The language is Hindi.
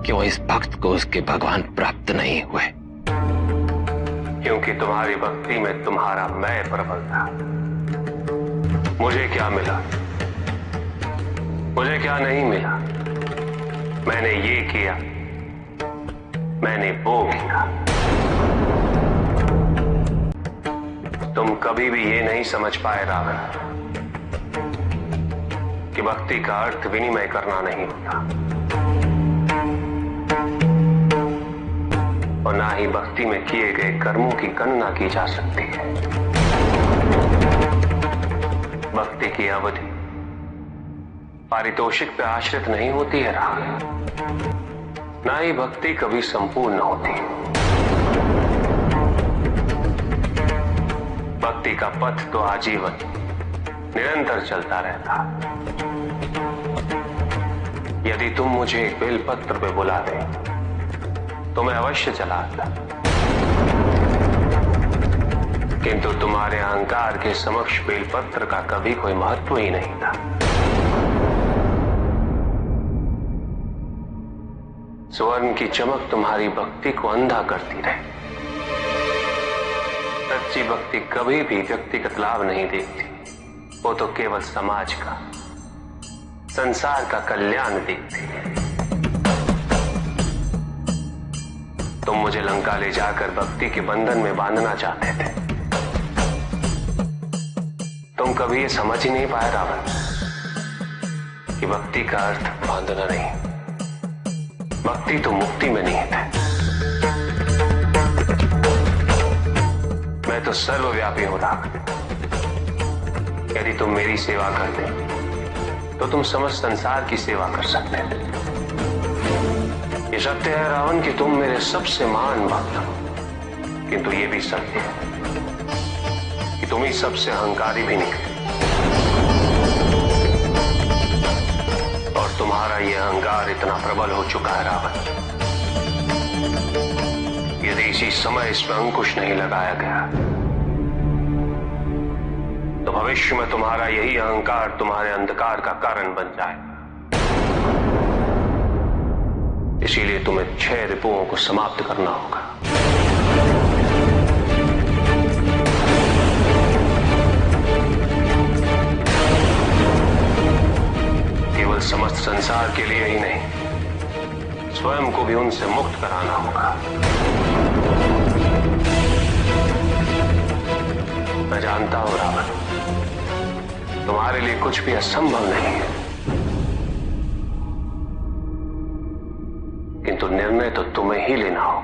क्यों इस भक्त को उसके भगवान प्राप्त नहीं हुए? क्योंकि तुम्हारी भक्ति में तुम्हारा मैं प्रबल था। मुझे क्या मिला, मुझे क्या नहीं मिला। मैंने ये किया, मैंने वो किया। तुम कभी भी ये नहीं समझ पाए रावण कि भक्ति का अर्थ विनिमय करना नहीं होता, और ना ही भक्ति में किए गए कर्मों की गणना की जा सकती है। भक्ति की अवधि पारितोषिक पे आश्रित नहीं होती है रावण, ना ही भक्ति कभी संपूर्ण होती है। भक्ति का पथ तो आजीवन निरंतर चलता रहता। यदि तुम मुझे एक बेलपत्र पे बुला दे तो मैं अवश्य चला आता, किंतु तुम्हारे अहंकार के समक्ष बेलपत्र का कभी कोई महत्व ही नहीं था। स्वर्ण की चमक तुम्हारी भक्ति को अंधा करती रही। सच्ची भक्ति कभी भी व्यक्तिगत लाभ नहीं देखती, वो तो केवल समाज का, संसार का कल्याण देखती है। तुम मुझे लंका ले जाकर भक्ति के बंधन में बांधना चाहते थे। तुम कभी ये समझ ही नहीं पाए रावण कि भक्ति का अर्थ बांधना नहीं, भक्ति तो मुक्ति में नहीं है। मैं तो सर्वव्यापी हूं रावण। यदि तुम मेरी सेवा करते तो तुम समस्त संसार की सेवा कर सकते थे। ये सत्य है रावण कि तुम मेरे सबसे महान भक्त हो, किंतु ये भी सत्य है कि तुम ही सबसे अहंकारी भी निकले, और तुम्हारा ये अहंकार इतना प्रबल हो चुका है रावण, यदि इसी समय इसमें अंकुश नहीं लगाया गया तो भविष्य में तुम्हारा यही अहंकार तुम्हारे अंधकार का कारण बन जाएगा। इसीलिए तुम्हें 6 रिपुओं को समाप्त करना होगा। केवल समस्त संसार के लिए ही नहीं, स्वयं को भी उनसे मुक्त कराना होगा। मैं जानता हूं रावण, तुम्हारे लिए कुछ भी असंभव नहीं है, किंतु निर्णय तो तुम्हें ही लेना होगा।